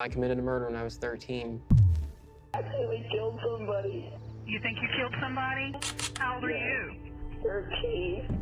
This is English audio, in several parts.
I committed a murder when I was 13. I actually killed somebody. You think you killed somebody? How old are you? 13.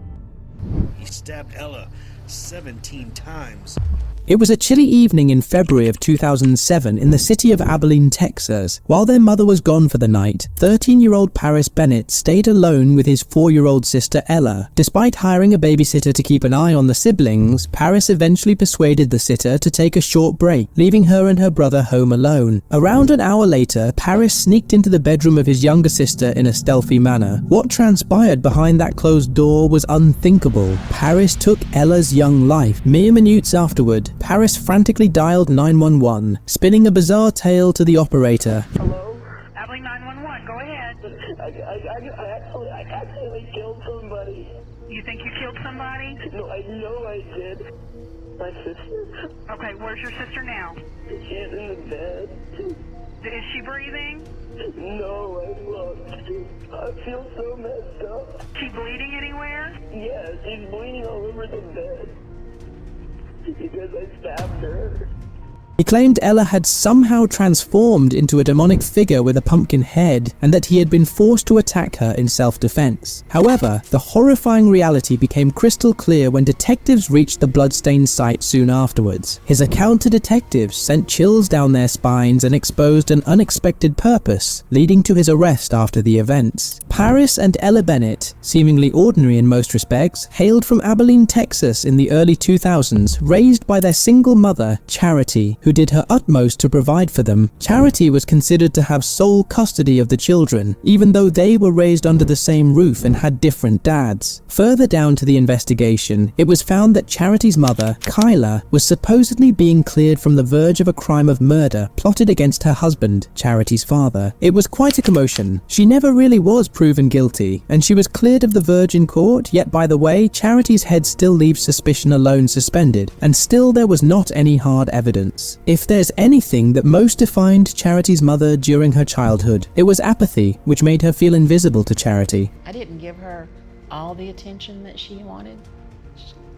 He stabbed Ella 17 times. It was a chilly evening in February of 2007 in the city of Abilene, Texas. While their mother was gone for the night, 13-year-old Paris Bennett stayed alone with his 4-year-old sister Ella. Despite hiring a babysitter to keep an eye on the siblings, Paris eventually persuaded the sitter to take a short break, leaving her and her brother home alone. Around an hour later, Paris sneaked into the bedroom of his younger sister in a stealthy manner. What transpired behind that closed door was unthinkable. Paris took Ella's young life. Mere minutes afterward, Paris frantically dialed 911, spinning a bizarre tale to the operator. Hello? Abilene 911, go ahead. I actually killed somebody. You think you killed somebody? No, I know I did. My sister. Okay, where's your sister now? She's in the bed. Is she breathing? No, I looked. I feel so messed up. She bleeding anywhere? Yeah, she's bleeding all over the bed. Because I stabbed her. He claimed Ella had somehow transformed into a demonic figure with a pumpkin head, and that he had been forced to attack her in self-defense. However, the horrifying reality became crystal clear when detectives reached the bloodstained site soon afterwards. His account to detectives sent chills down their spines and exposed an unexpected purpose, leading to his arrest after the events. Paris and Ella Bennett, seemingly ordinary in most respects, hailed from Abilene, Texas in the early 2000s, raised by their single mother, Charity, who did her utmost to provide for them. Charity was considered to have sole custody of the children, even though they were raised under the same roof and had different dads. Further down to the investigation, it was found that Charity's mother, Kyla, was supposedly being cleared from the verge of a crime of murder plotted against her husband, Charity's father. It was quite a commotion. She never really was proven guilty, and she was cleared of the verge in court, yet by the way, Charity's head still leaves suspicion alone suspended, and still there was not any hard evidence. If there's anything that most defined Charity's mother during her childhood, it was apathy, which made her feel invisible to Charity. I didn't give her all the attention that she wanted.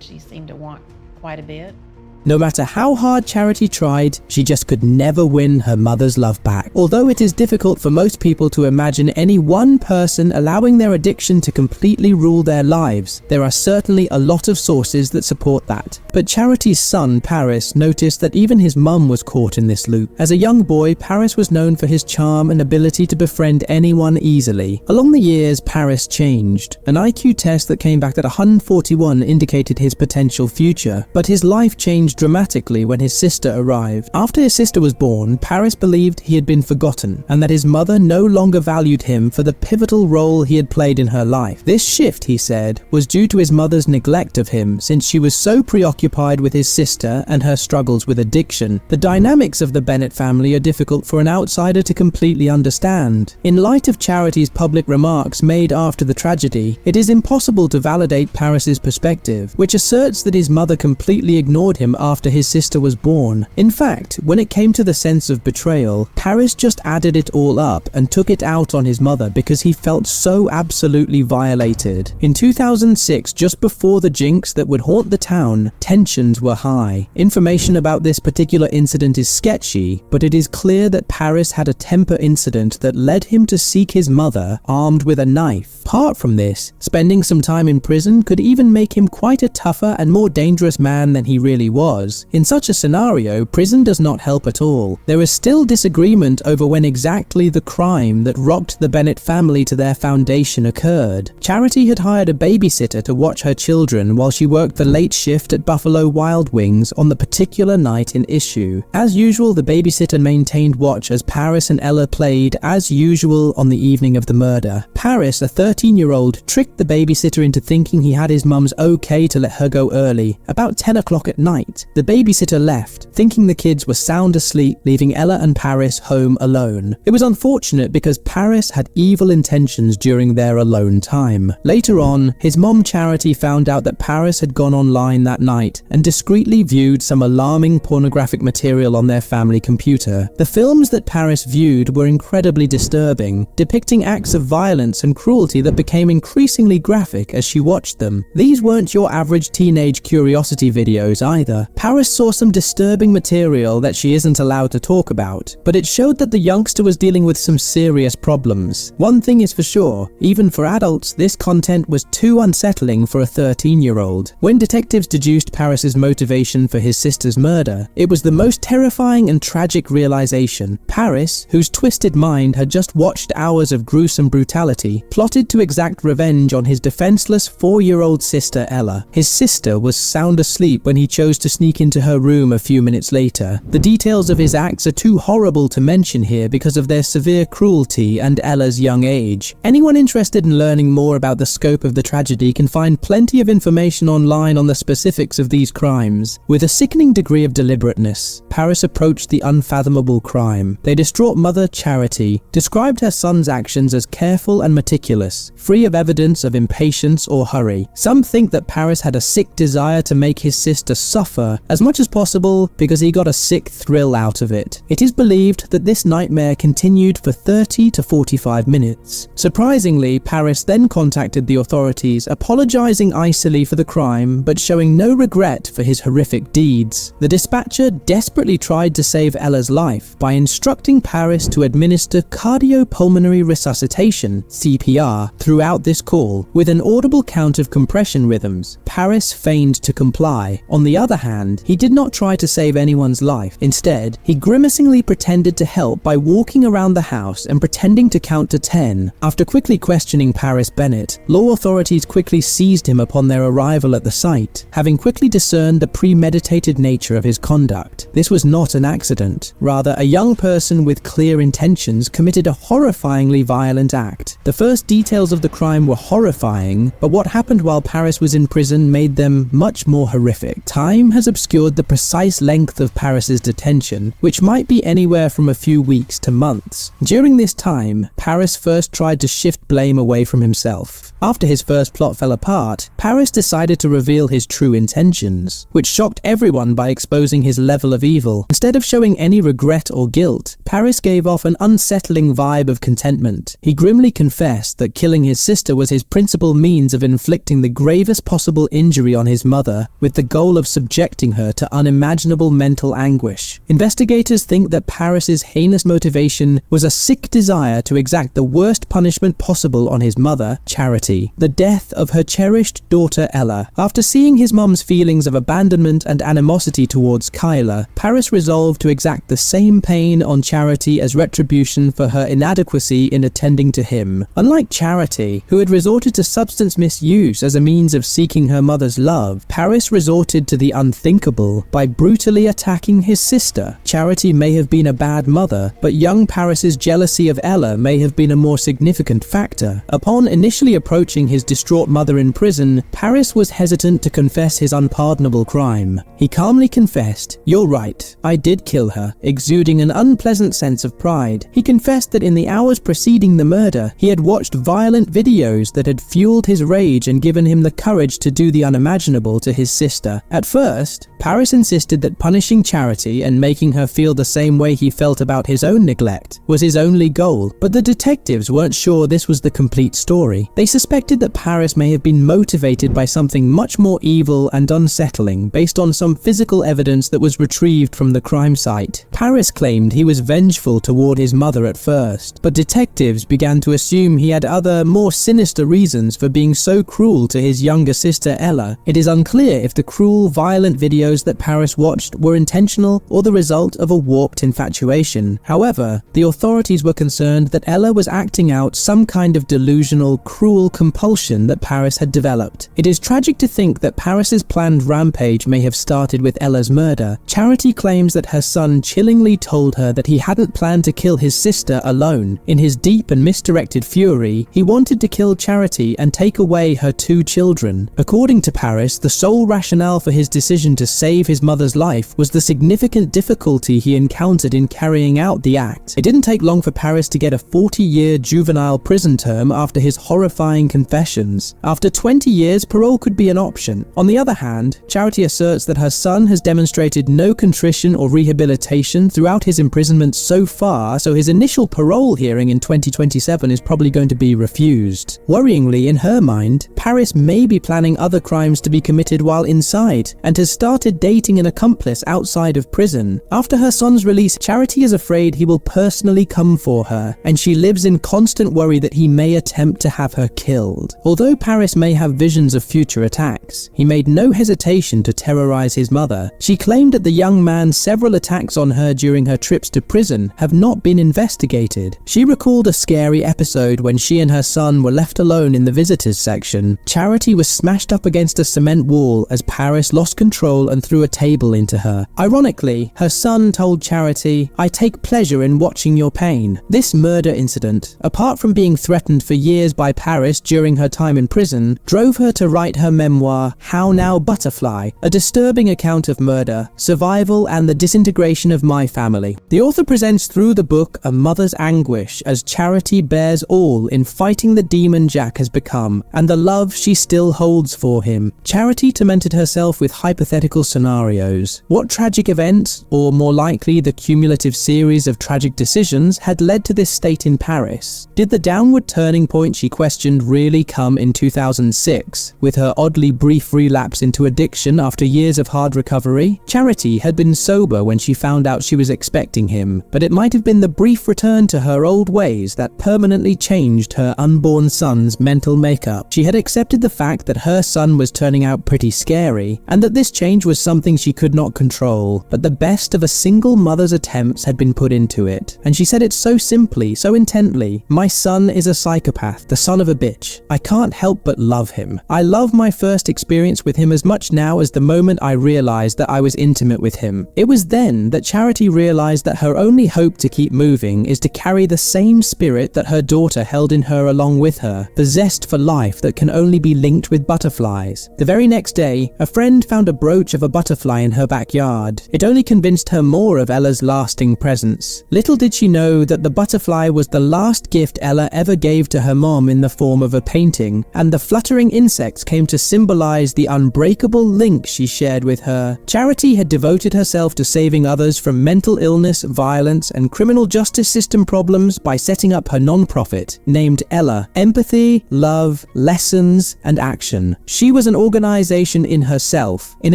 She seemed to want quite a bit. No matter how hard Charity tried, she just could never win her mother's love back. Although it is difficult for most people to imagine any one person allowing their addiction to completely rule their lives, there are certainly a lot of sources that support that. But Charity's son, Paris, noticed that even his mum was caught in this loop. As a young boy, Paris was known for his charm and ability to befriend anyone easily. Along the years, Paris changed. An IQ test that came back at 141 indicated his potential future, but his life changed dramatically when his sister arrived. After his sister was born, Paris believed he had been forgotten, and that his mother no longer valued him for the pivotal role he had played in her life. This shift, he said, was due to his mother's neglect of him, since she was so preoccupied with his sister and her struggles with addiction. The dynamics of the Bennett family are difficult for an outsider to completely understand. In light of Charity's public remarks made after the tragedy, it is impossible to validate Paris's perspective, which asserts that his mother completely ignored him after his sister was born. In fact, when it came to the sense of betrayal, Paris just added it all up and took it out on his mother because he felt so absolutely violated. In 2006, just before the jinx that would haunt the town, tensions were high. Information about this particular incident is sketchy, but it is clear that Paris had a temper incident that led him to seek his mother armed with a knife. Apart from this, spending some time in prison could even make him quite a tougher and more dangerous man than he really was. In such a scenario, prison does not help at all. There is still disagreement over when exactly the crime that rocked the Bennett family to their foundation occurred. Charity had hired a babysitter to watch her children while she worked the late shift at Buffalo Wild Wings on the particular night in issue. As usual, the babysitter maintained watch as Paris and Ella played as usual on the evening of the murder. Paris, a 13-year-old, tricked the babysitter into thinking he had his mum's okay to let her go early, about 10 o'clock at night. The babysitter left, thinking the kids were sound asleep, leaving Ella and Paris home alone. It was unfortunate because Paris had evil intentions during their alone time. Later on, his mom Charity found out that Paris had gone online that night and discreetly viewed some alarming pornographic material on their family computer. The films that Paris viewed were incredibly disturbing, depicting acts of violence and cruelty that became increasingly graphic as she watched them. These weren't your average teenage curiosity videos either. Paris saw some disturbing material that she isn't allowed to talk about, but it showed that the youngster was dealing with some serious problems. One thing is for sure, even for adults, this content was too unsettling for a 13-year-old. When detectives deduced Paris's motivation for his sister's murder, it was the most terrifying and tragic realization. Paris, whose twisted mind had just watched hours of gruesome brutality, plotted to exact revenge on his defenseless 4-year-old sister Ella. His sister was sound asleep when he chose to sneak into her room a few minutes later. The details of his acts are too horrible to mention here because of their severe cruelty and Ella's young age. Anyone interested in learning more about the scope of the tragedy can find plenty of information online on the specifics of these crimes. With a sickening degree of deliberateness, Paris approached the unfathomable crime. Their distraught mother, Charity, described her son's actions as careful and meticulous, free of evidence of impatience or hurry. Some think that Paris had a sick desire to make his sister suffer as much as possible because he got a sick thrill out of it. It is believed that this nightmare continued for 30 to 45 minutes. Surprisingly, Paris then contacted the authorities, apologizing icily for the crime but showing no regret for his horrific deeds. The dispatcher desperately tried to save Ella's life by instructing Paris to administer cardiopulmonary resuscitation (CPR) throughout this call. With an audible count of compression rhythms, Paris feigned to comply. On the other hand, he did not try to save anyone's life. Instead, he grimacingly pretended to help by walking around the house and pretending to count to 10. After quickly questioning Paris Bennett, law authorities quickly seized him upon their arrival at the site, having quickly discerned the premeditated nature of his conduct. This was not an accident. Rather, a young person with clear intentions committed a horrifyingly violent act. The first details of the crime were horrifying, but what happened while Paris was in prison made them much more horrific. Time has obscured the precise length of Paris's detention, which might be anywhere from a few weeks to months. During this time, Paris first tried to shift blame away from himself. After his first plot fell apart, Paris decided to reveal his true intentions, which shocked everyone by exposing his level of evil. Instead of showing any regret or guilt, Paris gave off an unsettling vibe of contentment. He grimly confessed that killing his sister was his principal means of inflicting the gravest possible injury on his mother, with the goal of subjecting her to unimaginable mental anguish. Investigators think that Paris's heinous motivation was a sick desire to exact the worst punishment possible on his mother, Charity. The death of her cherished daughter Ella. After seeing his mom's feelings of abandonment and animosity towards Kyla, Paris resolved to exact the same pain on Charity as retribution for her inadequacy in attending to him. Unlike Charity, who had resorted to substance misuse as a means of seeking her mother's love, Paris resorted to the unthinkable by brutally attacking his sister. Charity may have been a bad mother, but young Paris's jealousy of Ella may have been a more significant factor. Upon initially approaching his distraught mother in prison, Paris was hesitant to confess his unpardonable crime. He calmly confessed, "You're right, I did kill her," exuding an unpleasant sense of pride. He confessed that in the hours preceding the murder, he had watched violent videos that had fueled his rage and given him the courage to do the unimaginable to his sister. At first, Paris insisted that punishing Charity and making her feel the same way he felt about his own neglect was his only goal, but the detectives weren't sure this was the complete story. They suspected that Paris may have been motivated by something much more evil and unsettling based on some physical evidence that was retrieved from the crime site. Paris claimed he was vengeful toward his mother at first, but detectives began to assume he had other, more sinister reasons for being so cruel to his younger sister Ella. It is unclear if the cruel, violent videos that Paris watched were intentional or the result of a warped infatuation. However, the authorities were concerned that Ella was acting out some kind of delusional, cruel compulsion that Paris had developed. It is tragic to think that Paris's planned rampage may have started with Ella's murder. Charity claims that her son chillingly told her that he hadn't planned to kill his sister alone. In his deep and misdirected fury, he wanted to kill Charity and take away her 2 children. According to Paris, the sole rationale for his decision to save his mother's life was the significant difficulty he encountered in carrying out the act. It didn't take long for Paris to get a 40-year juvenile prison term after his horrifying confessions. After 20 years, parole could be an option. On the other hand, Charity asserts that her son has demonstrated no contrition or rehabilitation throughout his imprisonment so far, so his initial parole hearing in 2027 is probably going to be refused. Worryingly, in her mind, Paris may be planning other crimes to be committed while inside, and has started dating an accomplice outside of prison. After her son's release, Charity is afraid he will personally come for her, and she lives in constant worry that he may attempt to have her killed. Although Paris may have visions of future attacks, he made no hesitation to terrorize his mother. She claimed that the young man's several attacks on her during her trips to prison have not been investigated. She recalled a scary episode when she and her son were left alone in the visitors section. Charity was smashed up against a cement wall as Paris lost control and threw a table into her. Ironically, her son told Charity, "I take pleasure in watching your pain." This murder incident, apart from being threatened for years by Paris during her time in prison, drove her to write her memoir, How Now Butterfly, a disturbing account of murder, survival, and the disintegration of my family. The author presents through the book a mother's anguish as Charity bears all in fighting the demon Jack has become, and the love she still holds for him. Charity tormented herself with hypothetical scenarios. What tragic events, or more likely the cumulative series of tragic decisions, had led to this state in Paris? Did the downward turning point she questioned really come in 2006, with her oddly brief relapse into addiction after years of hard recovery? Charity had been sober when she found out she was expecting him, but it might have been the brief return to her old ways that permanently changed her unborn son's mental makeup. She had accepted the fact that her son was turning out pretty scary, and that this change was something she could not control, but the best of a single mother's attempts had been put into it. And she said it so simply, so intently. "My son is a psychopath, the son of a bitch. I can't help but love him. I love my first experience with him as much now as the moment I realized that I was intimate with him." It was then that Charity realized that her only hope to keep moving is to carry the same spirit that her daughter held in her along with her, the zest for life that can only be linked with butterflies. The very next day, a friend found a brooch of a butterfly in her backyard. It only convinced her more of Ella's lasting presence. Little did she know that the butterfly was the last gift Ella ever gave to her mom in the form of a painting, and the fluttering insects came to symbolize the unbreakable link she shared with her. Charity had devoted herself to saving others from mental illness, violence, and criminal justice system problems by setting up her non-profit, named Ella, Empathy, Love, Lessons, and Action. She was an organization in herself, in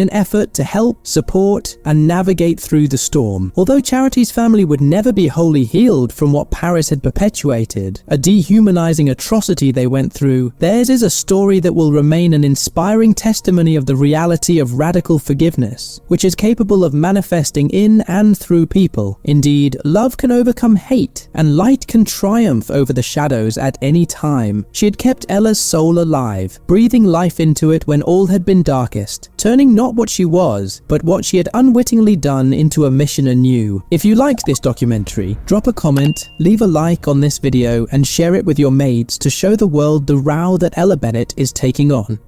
an effort to help, support, and navigate through the storm. Although Charity's family would never be wholly healed from what Paris had perpetuated, a dehumanizing atrocity they went through, theirs is a story that will remain an inspiring testimony of the reality of radical forgiveness, which is capable of manifesting in and through people. Indeed, love can overcome hate, and light can triumph over the shadows at any time. She had kept Ella's soul alive, breathing life into it when all had been darkest, turning not what she was, but what she had unwittingly done into a mission anew. If you liked this documentary, drop a comment, leave a like on this video, and share it with your mates to show the world the row that Ella Bennett is taking on.